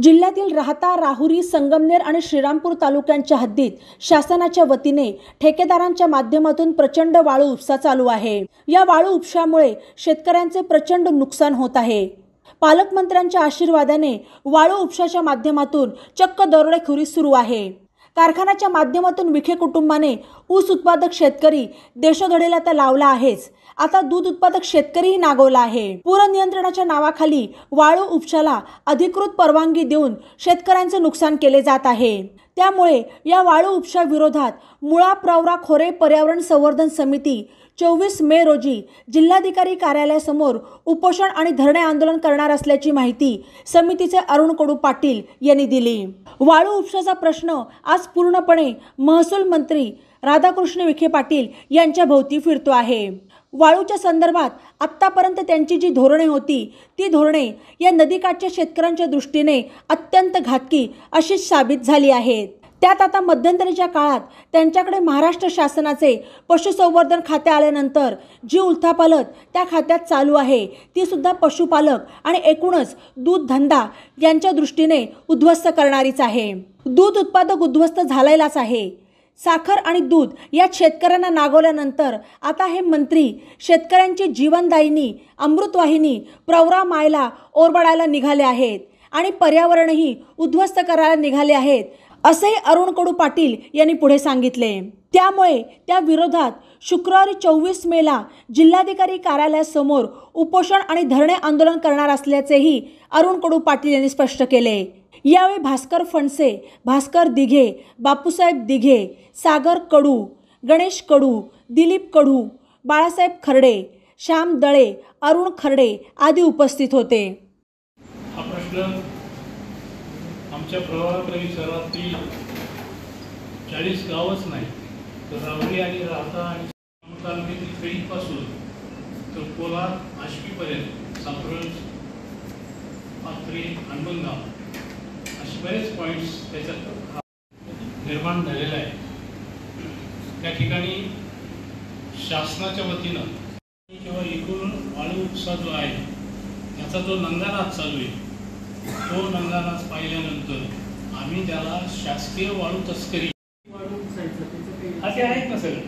जिल्ह्यातील राहता, राहुरी, संगमनेर आणि श्रीरामपूर तालुक्यांच्या हद्दीत शासनाच्या वतीने ठेकेदारांच्या माध्यमातून प्रचंड वाळू उपसा चालू आहे। या वाळू उपशामुळे शेतकऱ्यांचे प्रचंड नुकसान होत आहे। पालकमंत्र्यांच्या आशीर्वादाने वाळू उपशाच्या माध्यमातून चक्क दरोडेखोरी सुरू आहे। कारखान्याच्या माध्यमातून विखे कुटुंबाने ऊस उत्पादक शेतकरी देशोधडीला तर लावला आहेच, आता दूध उत्पादक शेतकरीही नागवला आहे। पूर नियंत्रणाच्या नावाखाली वाळू उपशाला अधिकृत परवानगी देऊन शेतकऱ्यांचे नुकसान केले जात आहे। त्यामुळे या वाळू उपशा विरोधात मुळा प्रवरा खोरे पर्यावरण संवर्धन समिती 24 मे रोजी जिल्हाधिकारी कार्यालयासमोर उपोषण आणि धरणे आंदोलन करणार असल्याची माहिती समितीचे अरुण कडू पाटील यांनी दिली। वाळू उपशाचा प्रश्न आज पूर्णपणे महसूल मंत्री राधाकृष्ण विखे पाटील यांच्या भोवती फिरतो आहे। वाळूच्या संदर्भात आत्तापर्यंत त्यांची जी धोरणे होती ती धोरणे या नदीकाठच्या शेतकऱ्यांच्या दृष्टीने अत्यंत घातकी अशी साबित झाली आहेत। त्यात आता मध्यंतरीच्या काळात त्यांच्याकडे महाराष्ट्र शासनाचे पशुसंवर्धन खाते आल्यानंतर जी उलथापालथ त्या खात्यात चालू आहे ती सुद्धा पशुपालक आणि एकूणच दूध धंदा यांच्या दृष्टीने उद्ध्वस्त करणारीच आहे। दूध उत्पादक उद्ध्वस्त झालेलाच आहे। साखर आणि दूध या शेतकऱ्यांना नागवल्यानंतर आता हे मंत्री शेतकऱ्यांची जीवनदायिनी अमृतवाहिनी प्रवरा मायला ओरबाडायला निघाले आहेत आणि पर्यावरणही उद्ध्वस्त करायला निघाले आहेत, असेही अरुण कडू पाटील यांनी पुढे सांगितले। त्यामुळे त्या विरोधात शुक्रवारी 24 मेला जिल्हाधिकारी कार्यालयासमोर उपोषण आणि धरणे आंदोलन करणार असल्याचेही अरुण कडू पाटील यांनी स्पष्ट केले। यावेळी भास्कर फणसे, भास्कर दिघे, बापूसाहेब दिघे, सागर कडू, गणेश कडू, दिलीप कडू, बाळासाहेब खर्डे, श्याम दळे, अरुण खर्डे आदी उपस्थित होते। हा प्रश्न आमच्या प्रवरा परिसरातील 40 गावच नाही तर राहुरी आणि राहता आणि तालुक्यातील पेठपासून तर कोलार आष्टीपर्यंत सापरज पाथरी हनुमनगाव असे बरेच पॉईंट्स त्याच्यात निर्माण झालेले आहे। त्या ठिकाणी शासनाच्या वतीनं किंवा एकूण वाळू उपसा जो आहे त्याचा जो नंगानाच चालू आहे तो नंगानाच पाहिल्यानंतर आम्ही त्याला शासकीय वाळू तस्करी असे आहेत ना सगळे।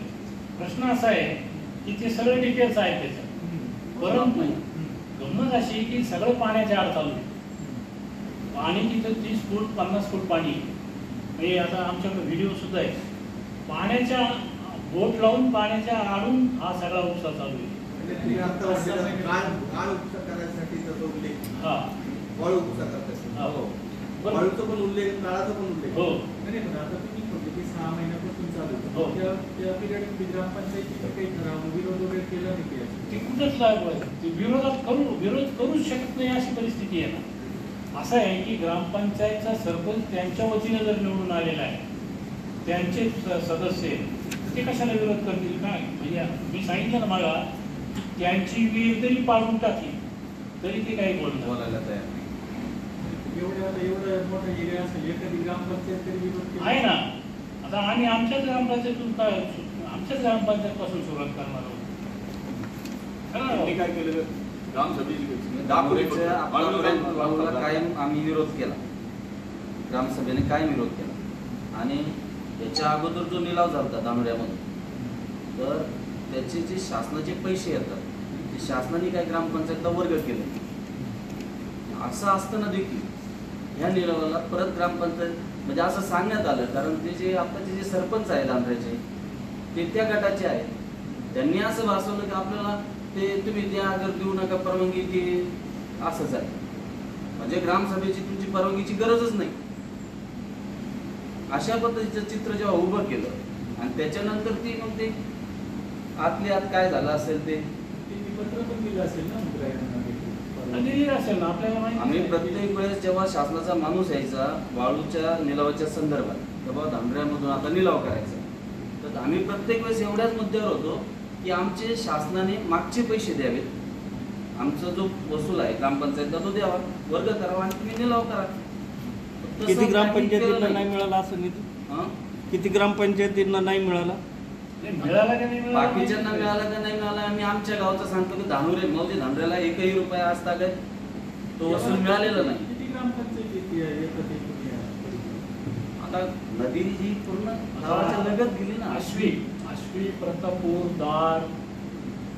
प्रश्न असा आहे की ते सगळे डिटेल्स आहेत त्याच्यात, परंतु गंमत अशी की सगळं पाण्याच्या आड चालू आहे। पाणी तिथं 30 फूट 50 फूट पाणी म्हणजे आता आमच्याकडे व्हिडिओ सुद्धा आहे। पाण्याच्या बोट लावून पाण्याच्या आडून हा सगळा उपसा चालू आहे। हा वाळू उपसा करतात वाळूचा पण उल्लेख काळाचा पण उल्लेख हो नाही पण आता तुम्ही म्हणतो की 6 महिन्यापासून चालू आहे त्या पिरियड ग्रामपंचायतीचं काही ठराव विरोध वगैरे केला नाही ते कुठंच लागू आहे। ते विरोध करूच शकत नाही अशी परिस्थिती आहे ना। असं आहे की ग्रामपंचायतचा सरपंच त्यांच्या वतीने जर निवडून आलेला आहे त्यांचे सदस्य ते कशाला विरोध करतील काय म्हणजे मी सांगितलं ना मला की त्यांची वेळ जरी पाडून टाकली तरी ते काही बोलायला तयार नाही। एवढं मोठा एरिया असेल एखादी ग्रामपंचायत तरी विरोध आहे ना। आता आम्ही आमच्याच ग्रामपंचायतून काय आमच्याच ग्रामपंचायत पासून सुरुवात करणार आहोत। काय केलं कायम आम्ही विरोध केला, ग्रामसभेने कायम विरोध केला आणि याच्या अगोदर जो निलाव झाला दानोड्यामध्ये तर त्याचे जे शासनाचे पैसे येतात ते शासनाने काय ग्रामपंचायतला वर्ग केले। असं असताना देखील ह्या निलावाला परत ग्रामपंचायत म्हणजे असं सांगण्यात आलं, कारण ते जे आताचे जे सरपंच आहेत आंध्राचे ते त्या गटाचे आहेत, त्यांनी असं भासवलं की आपल्याला ते तुम्ही द्या अगर देऊ नका परवानगी की असंच आहे, म्हणजे ग्रामसभेची तुमची परवानगीची गरजच नाही अशा पद्धतीचं चित्र जेव्हा उभं केलं आणि त्याच्यानंतर ती मग ते आतले आत काय झालं असेल ते पत्र पण दिलं असेल ना आम्ही प्रत्येक वेळेस जेव्हा शासनाचा माणूस यायचा वाळूच्या निलावाच्या संदर्भात तेव्हा धांड्र्यामधून आता निलाव करायचा तर आम्ही प्रत्येक वेळेस एवढ्याच मुद्द्यावर होतो की आमचे शासनाने मागचे पैसे द्यावेत, आमचा जो वसूल आहे ग्रामपंचायतला तो द्यावा, वर्ग करावा आणि तुम्ही निलाव करा। किती ग्रामपंचायतींना नाही मिळाला असं निधी? किती ग्रामपंचायतींना नाही मिळाला? बाकीच्यांना मिळाला का नाही मिळाला आम्ही आमच्या गावचं सांगतो की धानोरे मौजे धांड्र्याला 1ही रुपया आज तागत तो वसूल मिळालेला नाही। ग्रामपंचायती एकत्र एकूण या? आता नदी ही पूर्ण गावाच्या लगत गेली ना. आश्वी, प्रतापूर, दार,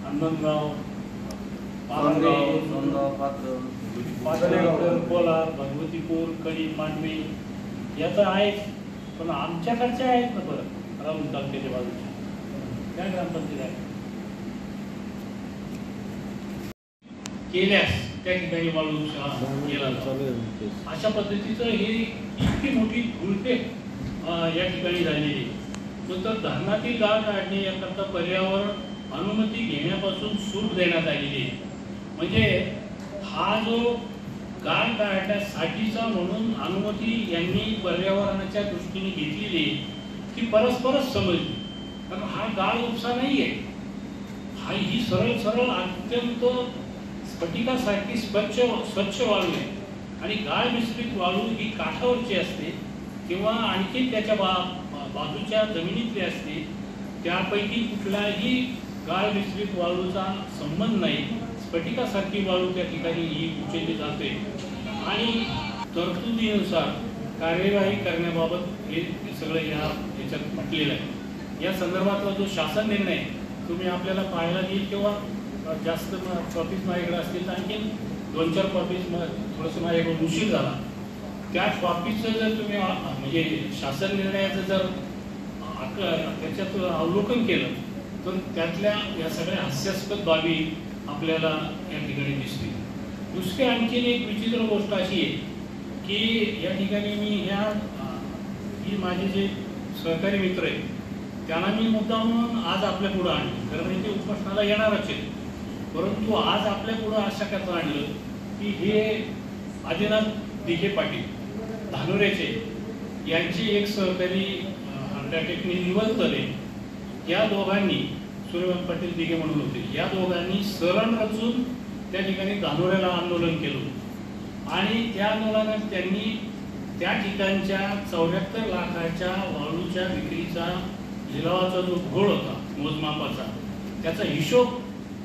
अंधनगाव, सोनगाव, पात्र, कोलार, भगवतीपूर, कडी, मांडवी याचं आहे. पण आमच्याकडच्या आहेत ना बरं राहून तालुक्याच्या बाजूच्या त्या ग्रामपंचायत आहेत. केल्यास त्या ठिकाणी वाळू केला अशा पद्धतीचं हे इतकी मोठी घुलटे या ठिकाणी झालेली. तर धरणातील गाळ काढणे याकरता पर्यावरण अनुमती घेण्यापासून सूट देण्यात आलेली आहे. म्हणजे हा जो गाळ काढण्यासाठीचा म्हणून अनुमती यांनी पर्यावरणाच्या दृष्टीने घेतलेली ती परस्परच समजली. कारण हा गाळ उपसा नाही आहे, हा ही सरळ अत्यंत स्फटिकासारखी स्वच्छ वाळू आहे. आणि गाळ मिश्रित वाळू ही काठावरची असते किंवा आणखी त्याच्या बाजूच्या जमिनीतली असते. त्यापैकी कुठलाही गाळ मिश्रित वाळूचा संबंध नाही. स्फटिकासारखी वाळू त्या ठिकाणी ही उचलली जाते आणि तरतुदीनुसार कार्यवाही करण्याबाबत हे सगळं याच्यात म्हटलेलं आहे. या संदर्भातला जो शासन निर्णय तुम्ही आपल्याला पाहायला येईल किंवा जास्त कॉपीज माझ्याकडे असतील तर आणखी 2-4 कॉपीज थोडंसं माझ्याकडून उशीर झाला. त्या कॉपीचं जर तुम्ही म्हणजे शासन निर्णयाचं जर त्याच्यात अवलोकन केलं तर त्यातल्या या सगळ्या हास्यास्पद बाबी आपल्याला या ठिकाणी दिसतील. दुसरी आणखीन एक विचित्र गोष्ट अशी आहे की या ठिकाणी मी ही माझे जे सहकारी मित्र आहेत त्यांना मी मुद्दामून आज आपल्या पुढं आणलं. कारण ते उपोषणाला येणारच आहे. परंतु आज आपल्या पुढं अशा करता आणलं की हे आदिनाथ दिघे पाटील धानुरेचे यांचे एक सहकारी अंडरटेकनी निवडतले या दोघांनी सूर्यकांत पाटील दिघे म्हणून होते. या दोघांनी सरण रचून त्या ठिकाणी धानोऱ्याला आंदोलन केलं आणि त्या आंदोलनात त्यांनी त्या ठिकाणच्या 74 लाखाच्या वाळूच्या विक्रीचा लिलावाचा जो घोळ होता मोजमापाचा त्याचा हिशोब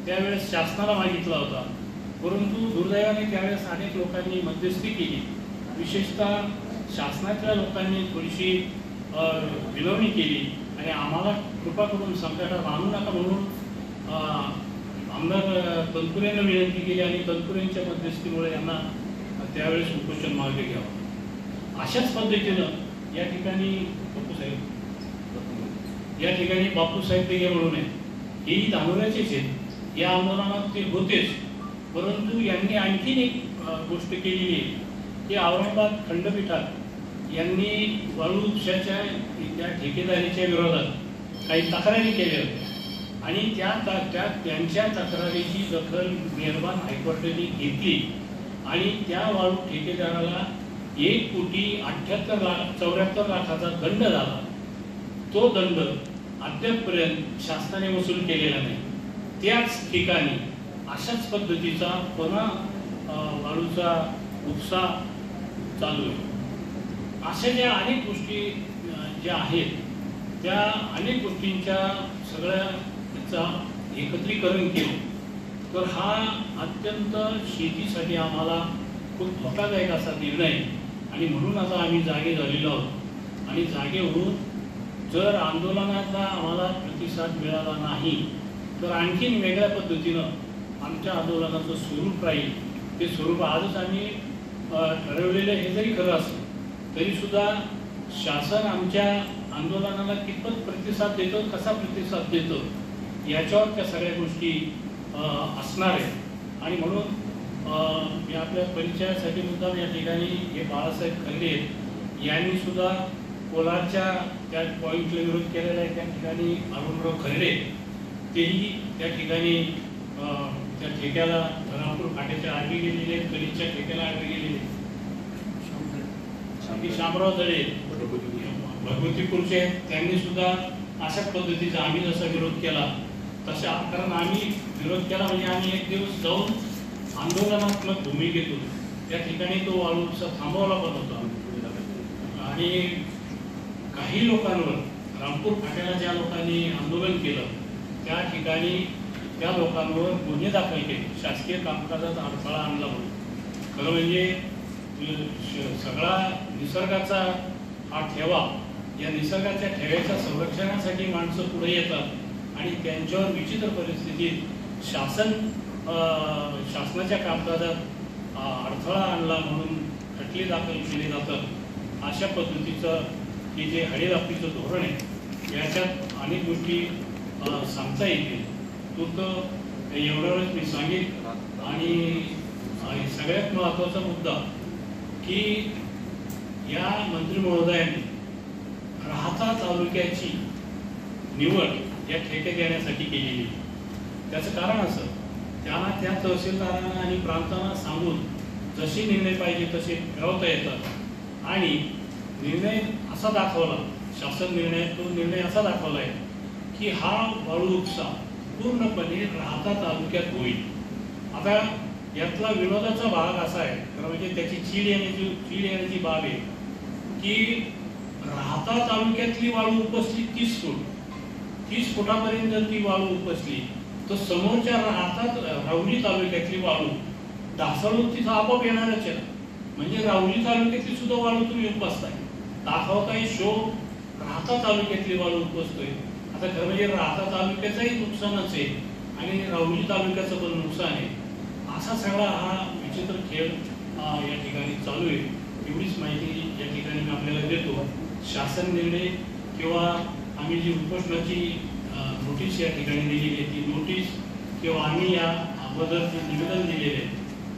त्यावेळेस शासनाला मागितला होता. परंतु दुर्दैवाने त्यावेळेस अनेक लोकांनी मध्यस्थी केली. विशेषतः शासनातल्या लोकांनी थोडीशी विनवणी केली आणि आम्हाला कृपा करून संकटात आणू नका म्हणून आमदार तनपुरेंना विनंती केली आणि तनपुरेंच्या मध्यस्थीमुळे यांना त्यावेळेस उपोषण मागे घ्यावं. अशाच पद्धतीनं या ठिकाणी बापूसाहेब दिघे म्हणून आहे हेही धानोऱ्याचेच आहेत. या आंदोलनात ते होतेच. परंतु यांनी आणखीन एक गोष्ट केलेली आहे की औरंगाबाद खंडपीठात यांनी वाळू उपशाच्या त्या ठेकेदारीच्या विरोधात काही तक्रारी केल्या होत्या आणि त्यांच्या तक्रारीची दखल मेहरबान हायकोर्टाने घेतली आणि त्या वाळू ठेकेदाराला 1,74 लाखाचा दंड झाला. तो दंड अद्यापपर्यंत शासनाने वसूल केलेला नाही. त्याच ठिकाणी अशाच पद्धतीचा पुन्हा वाळूचा उपसा चालू आहे. अशा ज्या अनेक गोष्टी ज्या आहेत त्या अनेक गोष्टींच्या सगळ्याचा एकत्रीकरण केलं तर हा अत्यंत शेतीसाठी आम्हाला खूप धोकादायक असा निर्णय आणि म्हणून आता आम्ही जागे झालेलो आहोत. आणि जागे होऊन जर आंदोलनाचा आम्हाला प्रतिसाद मिळाला नाही तर आणखीन वेगळ्या पद्धतीनं आमच्या आंदोलनाचं स्वरूप राहील. ते स्वरूप आजच आम्ही ठरवलेलं हे जरी खरं असलं तरीसुद्धा शासन आमच्या आंदोलनाला कितपत प्रतिसाद देतो, कसा प्रतिसाद देतो याच्यावर त्या सगळ्या गोष्टी असणार आहेत. आणि म्हणून मी आपल्या परिचयासाठी मुद्दाम या ठिकाणी हे बाळासाहेब खर्गे यांनी सुद्धा कोलारच्या त्या पॉईंटला विरोध केलेला आहे. त्या ठिकाणी अरुणराव खर्गे तेही त्या ठिकाणी त्या ठेक्याला धनापूर फाट्याच्या आडवी गेलेले, कलीच्या ठेक्याला आडवी गेलेले. शामराव दळे भगवतीपूरचे त्यांनी सुद्धा अशाच पद्धतीचा आम्ही जसा विरोध केला तसा, कारण आम्ही विरोध केला म्हणजे आम्ही एक दिवस जाऊन आंदोलनात्मक भूमिकेत होतो. त्या ठिकाणी तो वाळू उपसा थांबवला पण होता आणि काही लोकांवर रामपूर फाट्याला ज्या लोकांनी आंदोलन केलं त्या ठिकाणी त्या लोकांवर गुन्हे दाखल केले, शासकीय कामकाजात अडथळा आणला म्हणून. खरं म्हणजे सगळा निसर्गाचा हा ठेवा, या निसर्गाच्या ठेव्याच्या संरक्षणासाठी माणसं पुढे येतात आणि त्यांच्यावर विचित्र परिस्थितीत शासनाच्या कामकाजात अडथळा आणला म्हणून खटले दाखल केले जातात. अशा पद्धतीचं की जे हडेलापीचं धोरण आहे याच्यात अनेक गोष्टी सांगता येतील. तो एवढ्या वेळेस मी सांगेन. आणि सगळ्यात महत्त्वाचा मुद्दा की या मंत्री महोदयांनी राहता तालुक्याची निवड या ठेके देण्यासाठी केलेली. त्याचं कारण असं, त्यांना त्या तहसीलदारांना आणि प्रांतांना सांगून जसे निर्णय पाहिजे तसे मिळवता येतात आणि निर्णय असा दाखवला, शासन निर्णयात तो निर्णय असा दाखवला आहे की हा वाळू उपसा पूर्णपणे राहता तालुक्यात होईल. आता यातला विनोदाचा भाग असा आहे, म्हणजे त्याची चीड येण्याची बाब आहे की राहता तालुक्यातली वाळू उपसली 30 फुटापर्यंत जर ती वाळू उपसली तर समोरच्या राहुरी तालुक्यातली वाळू ढासळून तिथं आपोआप येणारच आहे. म्हणजे राहुरी तालुक्यातली सुद्धा वाळू तुम्ही उपसताय, दाखवताय शो राहता तालुक्यातली वाळू उपसतोय. आता खरं म्हणजे राहता तालुक्याचंही नुकसानच आहे आणि राहुरी तालुक्याचं पण नुकसान आहे. असा सगळा हा विचित्र खेळ या ठिकाणी चालू आहे. एवढीच माहिती या ठिकाणी मी आपल्याला देतो. शासन निर्णय किंवा आम्ही जी उपोषणाची नोटीस या ठिकाणी दिलेली आहे ती नोटीस किंवा आम्ही या अगोदर जे निवेदन दिलेले आहे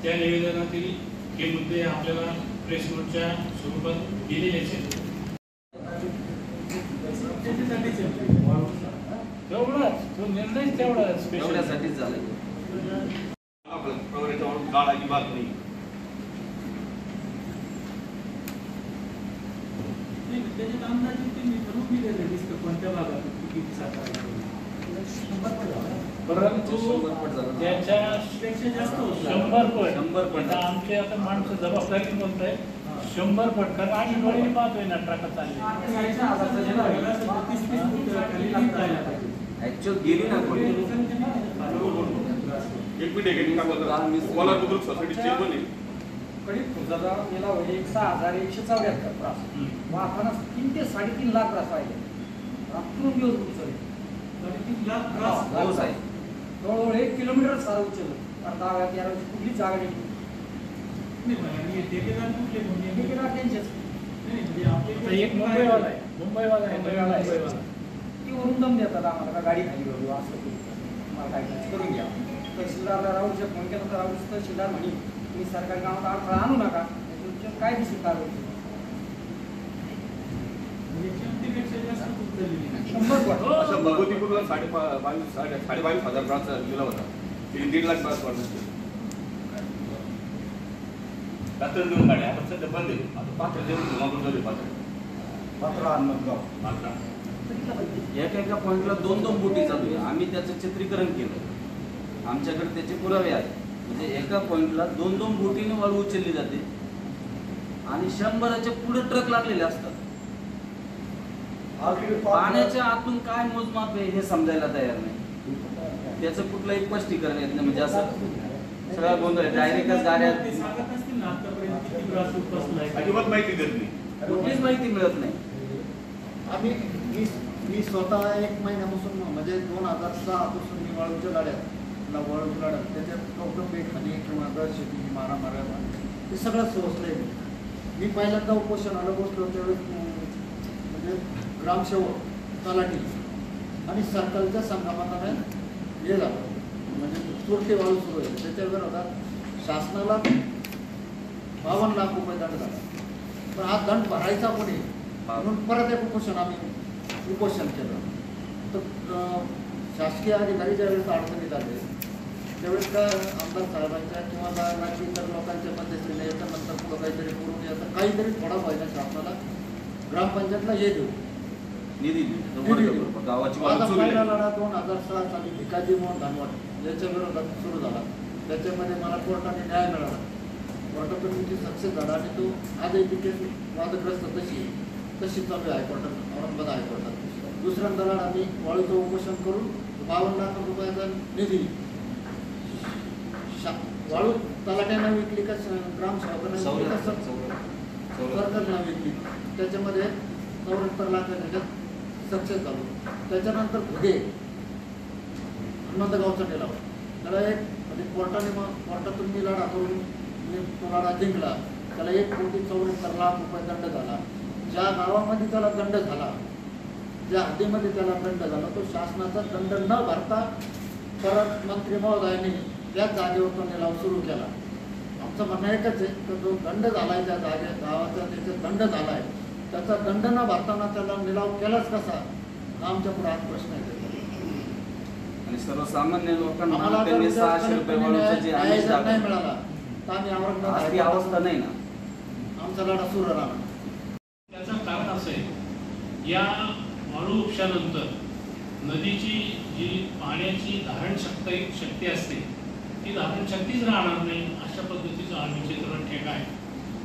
त्या निवेदनातील हे मुद्दे आपल्याला प्रेस नोटच्या स्वरूपात दिलेलेच आहेत. तेवढाच तो निर्णय तेवढाच एवढ्यासाठीच झालं. गाळ अजिबात नाही. त्याच्यात अंदाजे त्यांनी ठरवून दिलेलं दिसतं कोणत्या भागात किती साठा परंतु त्याच्यापेक्षा जास्त 100 पट. आमचे आता माणसं जबाबदारी म्हणताय 100 पट. कारण आम्ही डोळ्याने पाहतोय ना ट्रका चालले. ऍक्च्युअल गेली ना कोणी. एक मिनिट मला बुद्रुक सोसायटी चेअरमन आहे. कडीत खुर्दाचा गेला म्हणजे 6,174 त्रास. मग आपण 3 ते 3.5 लाख त्रास आहे. रात्र दिवस उचलले 3.5 लाख त्रास पाऊस आहे. जवळजवळ 1 किलोमीटर सारं उचललं. कारण दहा कुठलीच जागा नाही. ठेकेदार कुठले ठेकेदार त्यांचेच. एक मुंबईवाला आहे. मुंबईवाला ती वरून दम देतात आम्हाला का गाडी खाली बघू असं करू मला काय करून घ्या. तहसीलदारला राहूच्या फोन केला तर राहू तहसीलदार म्हणे तुम्ही सरकारी कामात अडथळा आणू नका. तुमच्या काय दिसून कारवाई 100 पट. असं भगवतीपूरला 22,500 त्रास दिला होता. तिने 1.5 लाख त्रास वाढला. रात्र देऊन गाड्या आता सध्या बंद आहे. आता पात्र देऊन जमा पात्र एका पॉईंटला 2 बोटी चालू आहे. आम्ही त्याचं चित्रीकरण केलं. आमच्याकडे त्याचे पुरावे आहेत. म्हणजे एका पॉईंटला 2 बोटीने वाळू उचलली जाते आणि 100च्या पुढे ट्रक लागलेले असतात. पाण्याच्या आतून काय मोजमाप आहे हे समजायला तयार नाही. त्याचं कुठलंही स्पष्टीकरण येत नाही. म्हणजे असं सगळा गोंधळ डायरेक्टच गाड्या अजिबात माहिती देत नाही. कुठलीच माहिती मिळत नाही. मी स्वतः 1 महिन्यापासून म्हणजे 2006 पासून मी वाळूच्या गाड्यात त्याच्यात कौटुंबिक खाणी किंवा शेती मारामाऱ्या हे सगळं सोचलं आहे. मी पहिल्यांदा उपोषणाला बसलो त्यावेळेस म्हणजे ग्रामसेवक तलाठी आणि सर्कलच्या संगमताने हे झालं म्हणजे चोरटे वाळू सुरू आहे. त्याच्या विरोधात शासनाला 52 लाख रुपये दंड झाला. पण हा दंड भरायचा कोणी म्हणून परत एक उपोषण केलं. तर शासकीय अधिकारी ज्यावेळेस अडचणीत आले त्यावेळेस का आमदार साहेबांच्या किंवा बाकी इतर लोकांच्या मध्यस्थीने याच्यानंतर पुढं काहीतरी करून याचं काहीतरी थोडा फायदा शासनाला ग्रामपंचायतला हे देऊ निधी गावाची माझा पहिला लढा 2006 साली भिकाजी मोहन धानवट याच्या विरोधात सुरू झाला. त्याच्यामध्ये मला कोर्टाने न्याय मिळाला. कोर्टातून ती सक्सेस झाला आणि तो आजही ती केस वादग्रस्त तशी चालू आहे हायकोर्टात, औरंगाबाद हायकोर्टात. दुसऱ्यांदा लढा आम्ही वाळूचं उपोषण करून 52 लाख रुपयाचा निधी वाळू तलाट्यानं विकली का ग्रामसेवकांना विकली का सरकारनं विकली. त्याच्यामध्ये 74 लाख त्याच्यात सक्सेस झालो. त्याच्यानंतर घुगे हनुमंतगावचा निलाव, त्याला एक म्हणजे कोर्टातून मी लढा करून मी तो लढा जिंकला. त्याला 1,74 लाख रुपये दंड झाला. ज्या गावामध्ये त्याला दंड झाला, ज्या हद्दीमध्ये त्याला दंड झाला, तो शासनाचा दंड न भरता परत मंत्री महोदयांनी त्याच जागेवर तो निलाव सुरू केला. आमचं म्हणणं एकच आहे की जो दंड झाला आहे त्या गावाचा त्याचा दंड झाला आहे, त्याचा दंड न भरताना त्याला निलाव केलाच कसा, हा आमच्या पुढे आज प्रश्न आहे. आणि सर्वसामान्य लोकांना आम्हाला जर त्यांनी उद्या 600 रुपये वाळूचं जे आमिष न्याय नाही दाखवलं, मिळाला तर आम्ही आज ती अवस्था नाही ना. आमचा लढा सुरू राहणार. त्याचं कारण असं आहे, या वाळू उपशानंतर नदीची जी पाण्याची शक्ती असते ती धारणशक्तीच राहणार नाही, अशा पद्धतीचं आम्ही चित्र ठेका आहे.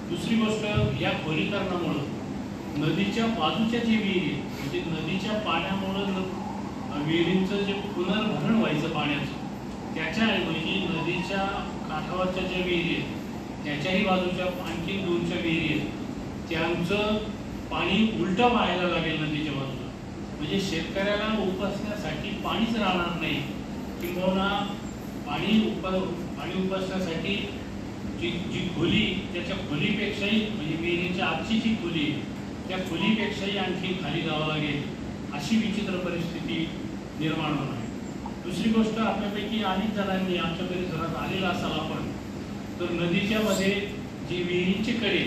दुसरी गोष्ट, या खोलीकरणामुळं नदीच्या बाजूच्या जे विहिरी म्हणजे नदीच्या पाण्यामुळं विहिरींचं जे पुनर्भरण व्हायचं पाण्याचं, त्याच्याऐवजी नदीच्या काठावरच्या ज्या विहिरी आहेत त्याच्याही बाजूच्या आणखी 2च्या विहिरी आहेत, त्यांचं पाणी उलटं वाहायला लागेल नदीच्या बाजूला. म्हणजे शेतकऱ्याला उपसण्यासाठी पाणीच राहणार नाही, किंबहुना पाणी उपसण्यासाठी जी खोली, त्याच्या खोलीपेक्षाही म्हणजे विहिरीच्या आजची जी खोली त्या खोलीपेक्षाही आणखी खाली जावं लागेल, अशी विचित्र परिस्थिती निर्माण होणार आहे. दुसरी गोष्ट, आपल्यापैकी अनेक जणांनी आमच्या परिसरात आलेला असाल आपण, तर नदीच्या मध्ये जी विहिरींची कडे,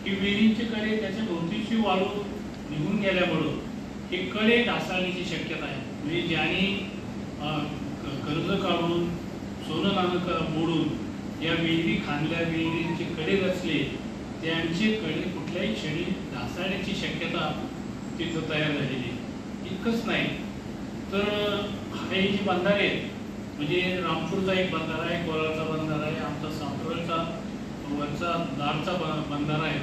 ही विहिरींची कडे त्याच्या भोवतीची वाळू निघून गेल्यामुळं हे कडे ढासळण्याची शक्यता आहे. म्हणजे ज्यांनी कर्ज काढून सोनं नाणं मोडून या विहिरी खांदल्या, विहिरींचे कडे रचले, त्यांचे कडे कुठल्याही क्षणी ढासळण्याची शक्यता तिथं तयार झालेली आहे. इतकंच नाही तर हे जे बंधारे आहेत, म्हणजे रामपूरचा एक बंधारा आहे, कोलारचा बंधारा आहे, आमचा सातवडचा वरचा दारचा बंधारा आहे,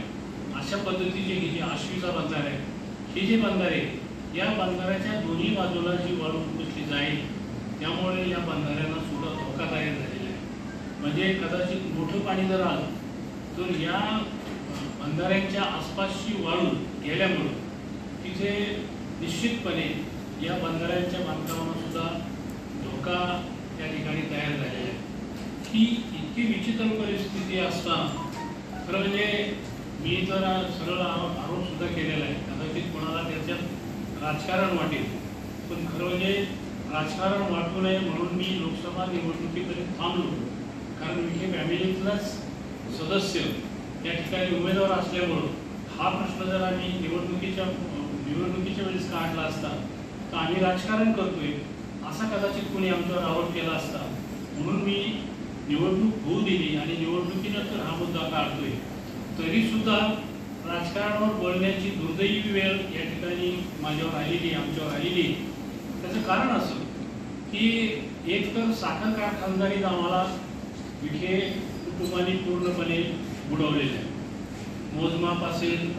अशा पद्धतीचे हे जे आश्वीचा बंधारा आहे, हे जे बंधारे, या बंधाऱ्याच्या दोन्ही बाजूला जी वाळू उपसली जाईल त्यामुळे या बंधाऱ्यांना सुद्धा धोका तयार झालेला आहे. म्हणजे कदाचित मोठं पाणी जर आलं तर या बंधाऱ्यांच्या आसपासची वाळू गेल्यामुळं तिथे निश्चितपणे या बंधाऱ्यांच्या बांधकामाला सुद्धा धोका त्या ठिकाणी तयार झालेला आहे. ही इतकी विचित्र परिस्थिती असताना खरं म्हणजे मी तर सरळ आरोप सुद्धा केलेला आहे, कदाचित कोणाला त्याच्यात राजकारण वाटेल, पण खरं म्हणजे राजकारण वाटू नये म्हणून मी लोकसभा निवडणुकीपर्यंत थांबलो. कारण विखे फॅमिलीतलाच सदस्य त्या ठिकाणी उमेदवार असल्यामुळं हा प्रश्न जर आम्ही निवडणुकीच्या वेळेस काढला असता तर आम्ही राजकारण करतोय असा कदाचित कोणी आमच्यावर आरोप केला असता, म्हणून मी निवडणूक होऊ दिली आणि निवडणुकीनंतर हा मुद्दा काढतोय. तरीसुद्धा राजकारणावर बोलण्याची दुर्दैवी वेळ या ठिकाणी माझ्यावर आलेली, आमच्यावर आलेली. त्याचं कारण असं की एक तर साखर कारखानदारीत आम्हाला विखे कुटुंबाने पूर्णपणे बुडवलेलं आहे. मोजमाप असेल,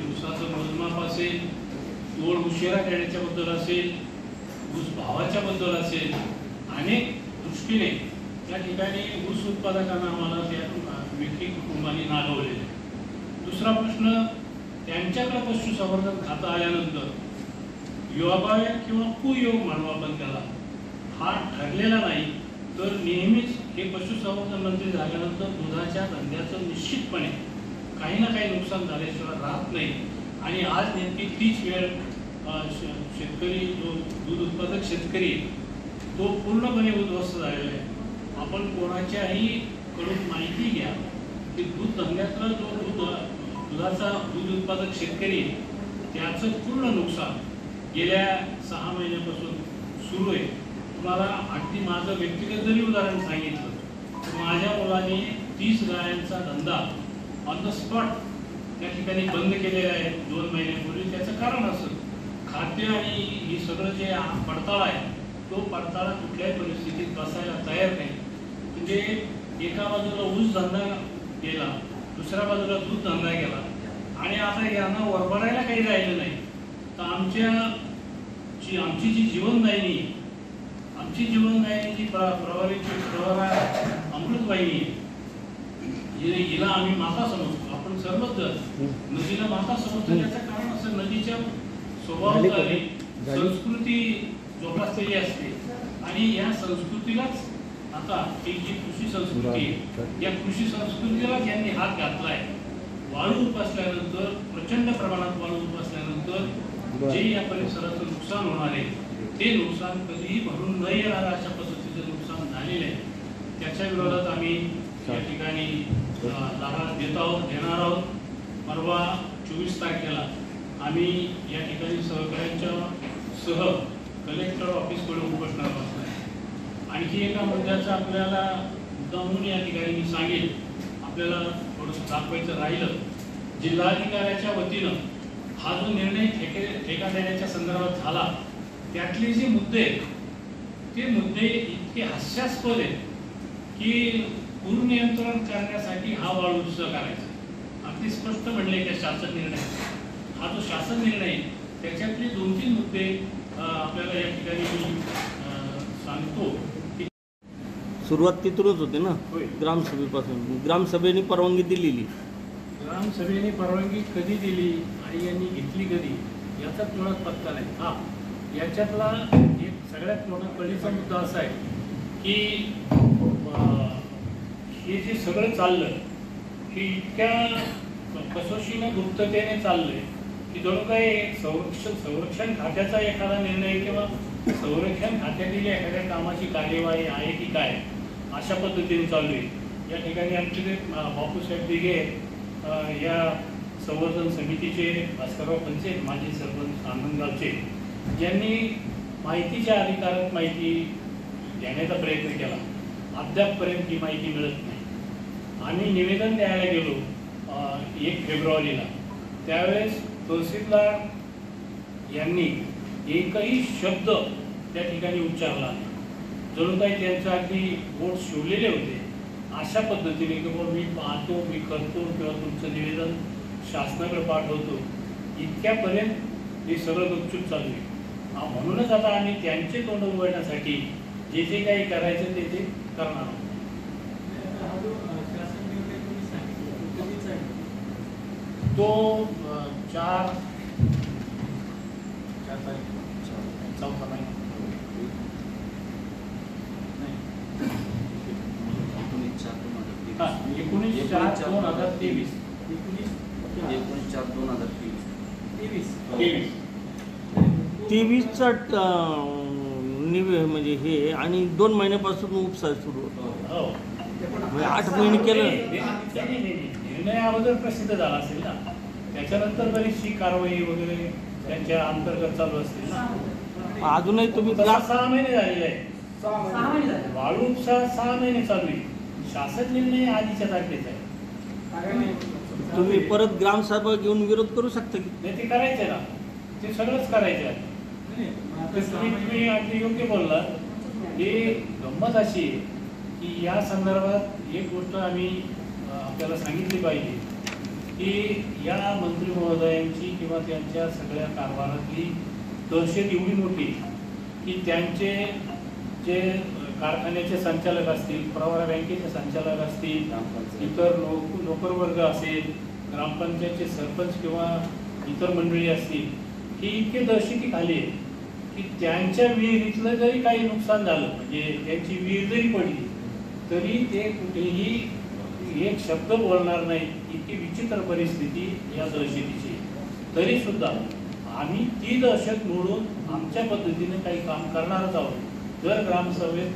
ऊसाचं मोजमाप असेल, तोड उशिरा देण्याच्याबद्दल असेल, ऊस भावाच्या बद्दल असेल, अनेक दृष्टीने त्या ठिकाणी ऊस उत्पादकांना आम्हाला त्या विखे कुटुंबाने नागवलेलं आहे. दुसरा प्रश्न, त्यांच्याकडे पशुसंवर्धन खातं आल्यानंतर योगायोग किंवा कुयोग म्हणू आपण त्याला, हा ठरलेला नाही, तर नेहमीच हे पशुसंवर्धन मंत्री झाल्यानंतर दुधाच्या धंद्याचं निश्चितपणे काही ना काही नुकसान झाल्याशिवाय राहत नाही. आणि आज नेमकी तीच वेळ शेतकरी, जो दूध उत्पादक शेतकरी तो पूर्णपणे उद्ध्वस्त झालेला आहे. आपण कोणाच्याही कडून माहिती घ्या की दूध धंद्यातला जो दूध उत्पादक शेतकरी त्याचं पूर्ण नुकसान गेल्या 6 महिन्यापासून सुरू आहे. तुम्हाला अगदी माझं व्यक्तिगत जरी उदाहरण सांगितलं तर माझ्या मुलाने 30 गायांचा धंदा ऑन द स्पॉट त्या ठिकाणी बंद केलेला आहे 2 महिन्यापूर्वी. त्याचं कारण असं, खाद्य आणि ही सगळं जे पडताळ आहे तो पडताळा कुठल्याही परिस्थितीत बसायला तयार नाही. म्हणजे एका बाजूला ऊस धंदा गेला, दुसऱ्या बाजूला दूध धंदा गेला आणि आता यांना वरबडायला काही राहिलं नाही. तर आमची जी जीवनदायिनी जी प्रवाहाची प्रवाह अमृतवाहिनी आहे. हिला आम्ही माता समजतो, आपण सर्वच जण नदीला माता समजतो. त्याचं कारण असं नदीच्या स्वभावाद्वारे संस्कृती जोपासलेली असते आणि या संस्कृतीलाच आता ही जी कृषी संस्कृती आहे, या कृषी संस्कृतीला ज्यांनी हात घातलाय, वाळू उपसल्यानंतर प्रचंड प्रमाणात वाळू उपसल्यानंतर जे या परिसराचं नुकसान होणार आहे ते नुकसान कधीही भरून न येणार अशा पद्धतीचं नुकसान झालेलं आहे. त्याच्या विरोधात आम्ही या ठिकाणी लढा देणार आहोत. परवा 24 तारखेला आम्ही या ठिकाणी सहकाऱ्यांच्या सह कलेक्टर ऑफिसकडे उपोषणाला बसणार आहे. आणखी एका मुद्द्याचं आपल्याला मुद्दामून या ठिकाणी मी सांगेल, आपल्याला थोडंसं दाखवायचं राहिलं. जिल्हाधिकाऱ्याच्या वतीनं हा जो निर्णय ठेका देण्याच्या संदर्भात झाला, त्यातले जे मुद्दे आहेत ते मुद्दे इतके हास्यास्पद आहेत की पूर नियंत्रण करण्यासाठी हा वाळू उपसा करायचा. अगदी स्पष्ट म्हणले की शासन निर्णय, हा जो शासन निर्णय आहे त्याच्यातले 2-3 मुद्दे आपल्याला या ठिकाणी मी सांगतो. सुरुवात तिथूनच होते ना, ग्रामसभेपासून. ग्रामसभेने परवानगी दिलेली. ग्रामसभेने परवानगी कधी दिली आणि यांनी घेतली कधी याचा मुळात पत्ता नाही. हा याच्यातला एक सगळ्यात मोठा कळीचा मुद्दा असा आहे की हे जे सगळं चाललं हे इतक्या कसोशीनं गुप्ततेने चाललंय की जणू काही संरक्षण खात्याचा एखादा निर्णय किंवा संरक्षण खात्यातील एखाद्या कामाची कार्यवाही आहे की काय अशा पद्धतीने चालू आहे. या ठिकाणी आमचे बापूसाहेब दिघे या संवर्धन समितीचे भास्करराव पंचे, माजी सरपंच आनंदगावचे, ज्यांनी माहितीच्या अधिकारात माहिती देण्याचा प्रयत्न केला. अद्यापपर्यंत ही माहिती मिळत नाही. आम्ही निवेदन द्यायला गेलो 1 फेब्रुवारीला, त्यावेळेस तहसीलदार यांनी एकही शब्द त्या ठिकाणी उच्चारला नाही. जणू काही त्यांचे अगदी बोट शिवलेले होते अशा पद्धतीने की बाबा मी पाहतो, मी करतो किंवा तुमचं निवेदन शासनाकडे पाठवतो, इतक्यापर्यंत हे सगळं गुपचूप चालू आहे. म्हणूनच आता आम्ही त्यांचे तोंड उघडण्यासाठी जे जे काही करायचं ते करणार आहोत. तो 4 तारीख 4 महिना 19/4/2023 23चा म्हणजे हे आणि 2 महिन्यापासून उपसा सुरू होतो. 8 महिने केलं. निर्णय अगोदर प्रसिद्ध झाला असेल ना, त्याच्यानंतर बरीचशी कारवाई वगैरे त्यांच्या अंतर्गत चालू असतील ना. अजूनही तुम्ही 6 महिने झालेले आहे. वाळू उपसा 6 महिने चालू आहे. शासन निर्णय आधीच्या तारखेचा आहे. तुम्ही परत ग्रामसभा घेऊन विरोध करू शकता की नाही? ते करायचे ना, ते सगळंच करायचे आहे. तुम्ही अगदी योग्य बोलला. ही गंमत अशी आहे की या संदर्भात एक गोष्ट आम्ही आपल्याला सांगितली पाहिजे की या मंत्री महोदयांची किंवा त्यांच्या सगळ्या कारभारातली दहशत एवढी मोठी की त्यांचे जे कारखान्याचे संचालक असतील, प्रवरा बँकेचे संचालक असतील, इतर नोकरवर्ग असेल, ग्रामपंचायतचे सरपंच किंवा इतर मंडळी असतील, ही इतके दहशती खाली आहे की त्यांच्या विहिरीतलं जरी काही नुकसान झालं, म्हणजे त्यांची विहीर जरी पडली तरी ते कुठेही एक शब्द बोलणार नाही. इतकी विचित्र परिस्थिती या दहशतीची. तरी सुद्धा आम्ही ती दहशत मोडून आमच्या पद्धतीने काही काम करणारच आहोत. जर ग्रामसभेत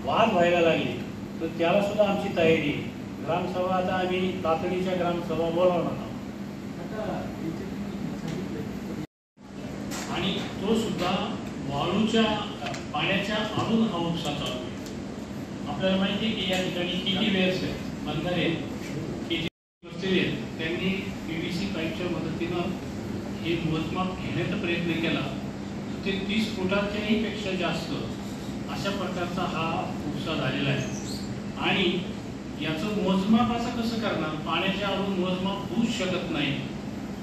वाद व्हायला लागले तर त्याला सुद्धा आमची तयारी आहे. ग्रामसभा आता आम्ही तातडीच्या ग्रामसभा बोलावणार आहोत आणि तो सुद्धा वाळूच्या पाण्याच्या आणून हा उपसा चालू आहे. आपल्याला माहिती आहे की या ठिकाणी किती वेळेस बंधारे की जे बसलेले आहेत त्यांनी PVC पाईपच्या मदतीनं हे मोजमाप घेण्याचा प्रयत्न केला. ते 30 फुटाच्याही पेक्षा जास्त अशा प्रकारचा हा उपसा झालेला आहे. आणि याचं मोजमाप असं कसं करणार? पाण्याच्या आणून मोजमाप होऊच शकत नाही.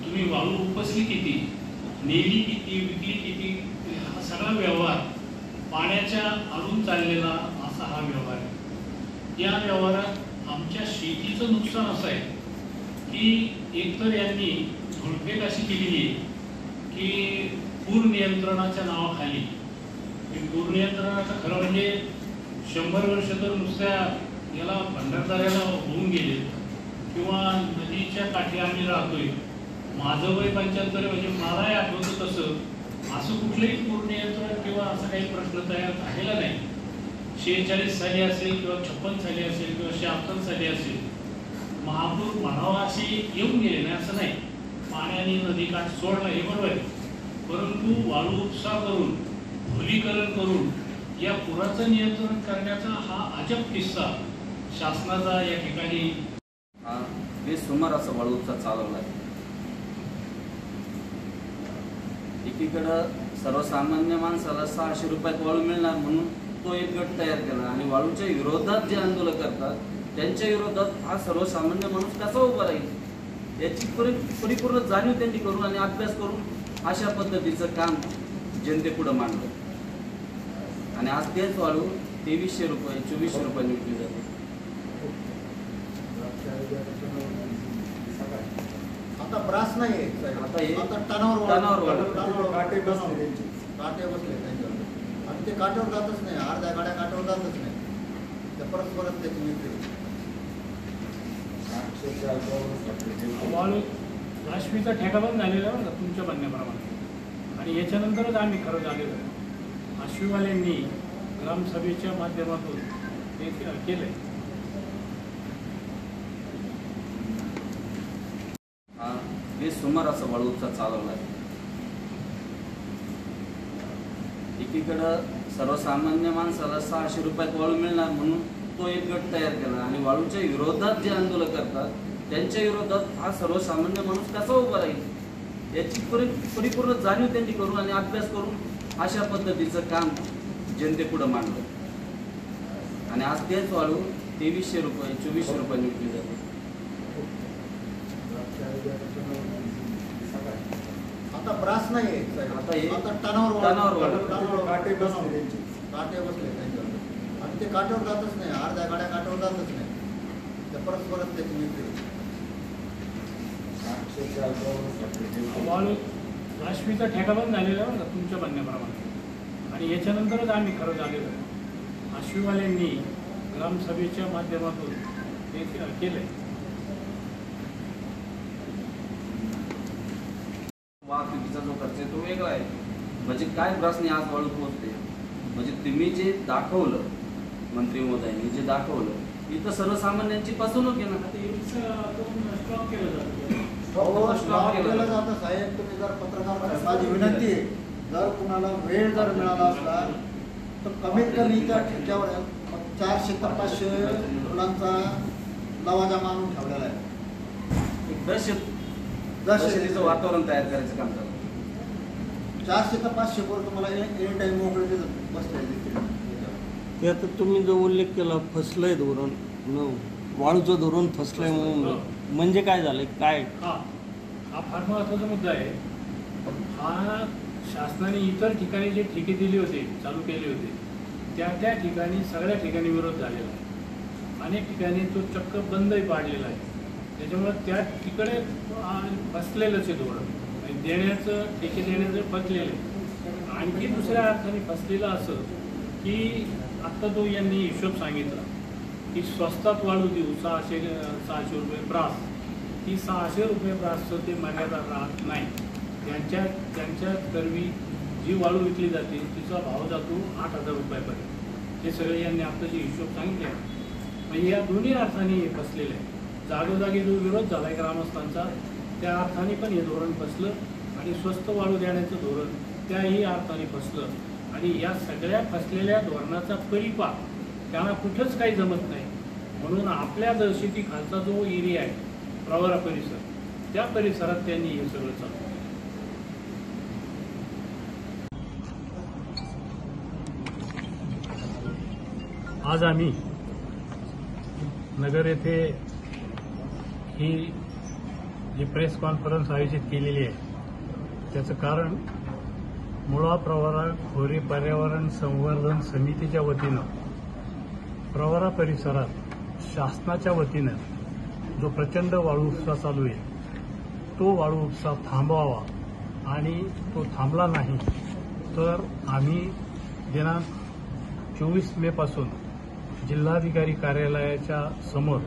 तुम्ही वाळू उपसली किती, नेली किती, विकली किती, हा सगळा व्यवहार पाण्याच्या आणून चाललेला असा हा व्यवहार आहे. या व्यवहारात आमच्या शेतीचं नुकसान असं आहे की एकतर यांनी धुळफेक अशी केलेली आहे की पूर नियंत्रणाच्या नावाखाली, पूर नियंत्रणाचं खरं म्हणजे 100 वर्ष तर नुसत्या याला भंडारदाऱ्याला होऊन गेले किंवा नदीच्या काठी आम्ही राहतोय. माझं वय 75 म्हणजे मलाही आठवतं तसं असं कुठलंही पूर नियंत्रण किंवा असं काही प्रश्न तयार झालेला नाही. 46 साली असेल किंवा 56 साली असेल किंवा 76 साली असेल महापूर म्हणावा असे येऊन गेले नाही असं नाही. पाण्याने नदीकाठ सोडला हे बरोबर आहे, परंतु वाळू उपसा करून धुलीकरण करून या पुराचं नियंत्रण करण्याचा हा अजब किस्सा शासनाचा या ठिकाणी बेसुमार असा वाळू उपसा चालवला आहे. एकीकडं सर्वसामान्य माणसाला 600 रुपयात वाळू मिळणार म्हणून तो एक गट तयार केला आणि वाळूच्या विरोधात जे आंदोलन करतात त्यांच्या विरोधात हा सर्वसामान्य माणूस कसा उभा राहील याची परिपूर्ण जाणीव त्यांनी करून आणि अभ्यास करून अशा पद्धतीचं काम जनतेपुढं मांडलं आणि आज तेच वाळू 2300 रुपये 2400 रुपये विकली जाते. आता ब्रास नाही आता हे आता टनावर काटे बसले काटे बसले त्यांच्यावर आणि ते काट्यावर जातच नाही. अर्ध्या गाड्या काट्यावर जातच नाही. ते परत त्याची विक्री वाळू राशमीचा ठेका बंद झालेला बरं का तुमच्या म्हणण्याप्रमाणे, आणि याच्यानंतरच आम्ही खरं झालेलो आहे. आश्वीवाल्यांनी ग्रामसभेच्या माध्यमातून हे केलंय. हा बेसुमार असा वाळू उपसा चालवला आहे. एकीकडं सर्वसामान्य माणसाला 600 रुपयात वाळू मिळणार म्हणून तो एक गट तयार केला आणि वाळूच्या विरोधात जे आंदोलन करतात त्यांच्या विरोधात हा सर्वसामान्य माणूस कसा उभा राहील याची परिपूर्ण जाणीव त्यांनी करून आणि अभ्यास करून अशा पद्धतीचं काम जनतेपुढं मांडलं आणि आज तेच वाळू 2300 रुपये 2400 रुपये विकली जाते. आता ब्रास नाही आता हे आता टनावर काटे बसले काटे बसले त्यांच्यावर आणि ते काट्यावर जातच नाही. अर्ध्या गाड्या काट्यावर जातच नाही. ते परत त्याची विक्री वाळू राशमीचा ठेका बंद झालेला बरं का तुमच्या म्हणण्याप्रमाणे, आणि याच्यानंतरच आम्ही खरं झालेलो आहे. आश्वीवाल्यांनी ग्रामसभेच्या माध्यमातून हे केलंय. वाहतुकीचा जो खर्च आहे तो वेगळा आहे. म्हणजे काय ब्रासने आज वाळू पोहोचते म्हणजे तुम्ही जे दाखवलं मंत्री महोदयांनी जे दाखवलं इथं सर्वसामान्यांची फसवणूक आहे ना. स्टॉप केलं जातं. स्टॉप केलं जातं साहेब. तुम्ही जर पत्रकार माझी विनंती आहे जर कुणाला वेळ जर मिळाला असला तर कमीत कमी त्या ठेक्यावर 400 ते 500 मुलांचा लवाजा मानून ठेवलेला आहे. एक दहशतीचं वातावरण तयार करायचं काम चालू. 400 ते 500 पोरं तुम्हाला एनी टाइम मोकळे बसले. ते आता तुम्ही जो उल्लेख केला फसलंय धोरण वाळूचं धोरण फसलंय म्हणून म्हणजे काय झालंय काय? हा फार महत्त्वाचा मुद्दा आहे. हा शासनाने इतर ठिकाणी जे ठेके दिले होते चालू केले होते त्या ठिकाणी सगळ्या ठिकाणी विरोध झालेला आहे. अनेक ठिकाणी तो चक्क बंदही पाडलेला आहे. त्याच्यामुळे त्या ठिकाणी फसलेलंच आहे धोरण देण्याचं ठेके देण्याचं फसलेलं आहे. आणखी दुसऱ्या अर्थाने फसलेलं असं की आत्ता तो यांनी हिशोब सांगितला की स्वस्तात वाळू देऊ 600 रुपये ब्रास. ती 600 रुपये ब्रासचं ते मर्यादा राहत नाही. त्यांच्या करवी जी वाळू विकली जाते तिचा भाव जातो 8,000 रुपयापर्यंत. हे सगळे यांनी आता जे हिशोब सांगितले आहे म्हणजे या दोन्ही अर्थाने हे फसलेलं आहे. जागोजागी जो विरोध झाला आहे ग्रामस्थांचा त्या अर्थाने पण हे धोरण फसलं आणि स्वस्त वाळू देण्याचं धोरण त्याही अर्थाने फसलं. आणि या सगळ्या फसलेल्या धोरणाचा परिपाक त्यांना कुठंच काही जमत नाही. म्हणून आपल्या दहशतीखालचा जो एरिया आहे प्रवरा परिसर त्या परिसरात त्यांनी हे सगळं चालू. आज आम्ही नगर येथे ही जी प्रेस कॉन्फरन्स आयोजित केलेली आहे त्याचं कारण मुळा प्रवरा खोरी पर्यावरण संवर्धन समितीच्या वतीनं प्रवरा परिसरात शासनाच्या वतीनं जो प्रचंड वाळू उपसा चालू आहे तो वाळू उपसा थांबवावा आणि तो थांबला नाही तर आम्ही दिनांक 24 मे पासून जिल्हाधिकारी कार्यालयाच्या समोर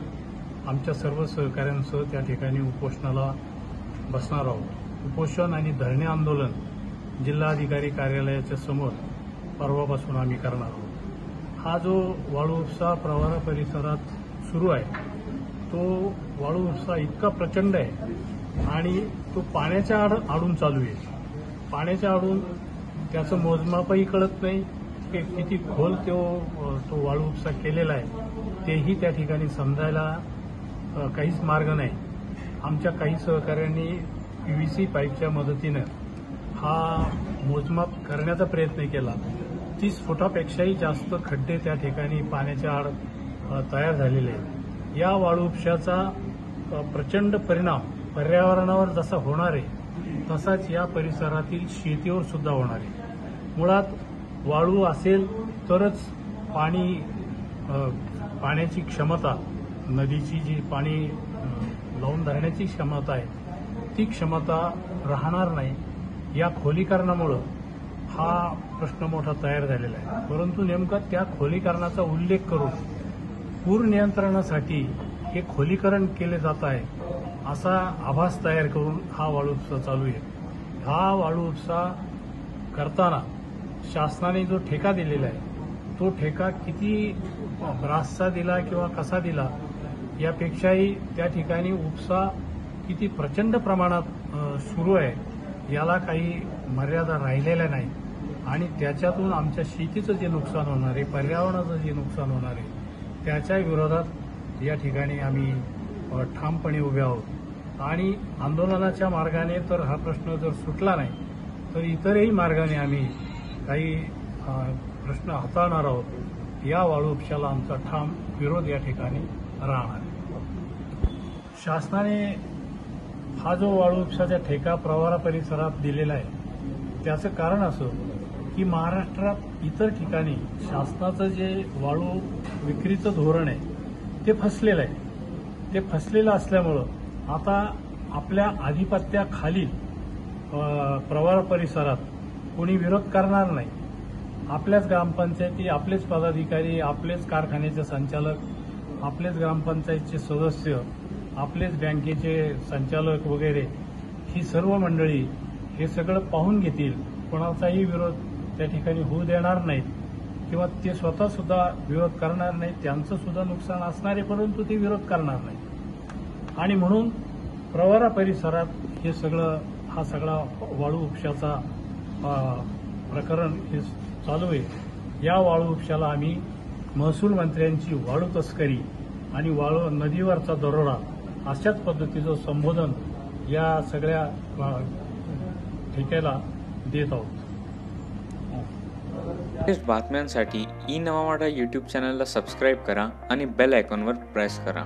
आमच्या सर्व सहकाऱ्यांसह त्या ठिकाणी उपोषणाला बसणार आहोत. उपोषण आणि धरणे आंदोलन जिल्हाधिकारी कार्यालयाच्या समोर परवापासून आम्ही करणार आहोत. हा जो वाळू उपसा प्रवरा परिसरात सुरू आहे तो वाळू उपसा इतका प्रचंड आहे आणि तो पाण्याच्या आडून चालू आहे. पाण्याच्या आडून त्याचं मोजमापही कळत नाही की किती खोल तो वाळू उपसा केलेला आहे तेही त्या ठिकाणी समजायला काहीच मार्ग नाही. आमच्या काही सहकाऱ्यांनी PVC पाईपच्या मदतीनं हा मोजमाप करण्याचा प्रयत्न केला. 30 फुटापेक्षाही जास्त खड्डे त्या ठिकाणी पाण्याच्या आड तयार झालेले आहेत. या वाळू उपशाचा प्रचंड परिणाम पर्यावरणावर जसा होणार आहे तसाच या परिसरातील शेतीवर सुद्धा होणार आहे. मुळात वाळू असेल तरच पाण्याची क्षमता, नदीची जी पाणी लावून धरण्याची क्षमता आहे ती क्षमता राहणार नाही. या खोलीकरणामुळं हा प्रश्न मोठा तयार झालेला आहे. परंतु नेमका त्या खोलीकरणाचा उल्लेख करून पूर नियंत्रणासाठी हे खोलीकरण केले जात आहे असा आभास तयार करून हा वाळू उपसा चालू आहे. हा वाळू उपसा करताना शासनाने जो ठेका दिलेला आहे तो ठेका किती ब्रासचा दिला किंवा कसा दिला यापेक्षाही त्या ठिकाणी उपसा किती प्रचंड प्रमाणात सुरू आहे याला काही मर्यादा राहिलेल्या नाही आणि त्याच्यातून आमच्या शेतीचं जे नुकसान होणार आहे, पर्यावरणाचं जे नुकसान होणार आहे त्याच्या विरोधात या ठिकाणी आम्ही ठामपणे उभे आहोत. आणि आंदोलनाच्या मार्गाने तर हा प्रश्न जर सुटला नाही तर इतरही मार्गाने आम्ही काही प्रश्न हाताळणार आहोत. या वाळू उपशाला आमचा ठाम विरोध या ठिकाणी राहणार आहे. शासनाने हा जो वाळू उपशाचा ठेका प्रवरा परिसरात दिलेला आहे त्याचं कारण असं की महाराष्ट्रात इतर ठिकाणी शासनाचं जे वाळू विक्रीचं धोरण आहे ते फसलेलं आहे. ते फसलेलं असल्यामुळं आता आपल्या आधिपत्याखालील प्रवरा परिसरात कोणी विरोध करणार नाही. आपल्याच ग्रामपंचायती, आपलेच पदाधिकारी, आपलेच कारखान्याचे संचालक, आपलेच ग्रामपंचायतचे सदस्य, आपलेच बँकेचे संचालक वगैरे ही सर्व मंडळी हे सगळं पाहून घेतील. कोणाचाही विरोध त्या ठिकाणी होऊ देणार नाहीत किंवा ते स्वतः सुद्धा विरोध करणार नाहीत. त्यांचं सुद्धा नुकसान असणार आहे परंतु ते विरोध करणार नाहीत. आणि म्हणून प्रवरा परिसरात हे हा सगळा वाळू उपशाचा प्रकरण हे चालू आहे. या वाळू उपशाला आम्ही महसूल मंत्र्यांची वाळू तस्करी आणि वाळू नदीवरचा दरोडा अशाच पद्धतीचं संबोधन या सगळ्या ठेक्याला देत आहोत. लेटेस्ट बातम्यांसाठी ई नवा मराठा यूट्यूब चॅनलला सबस्क्राईब करा आणि बेल आयकॉनवर प्रेस करा.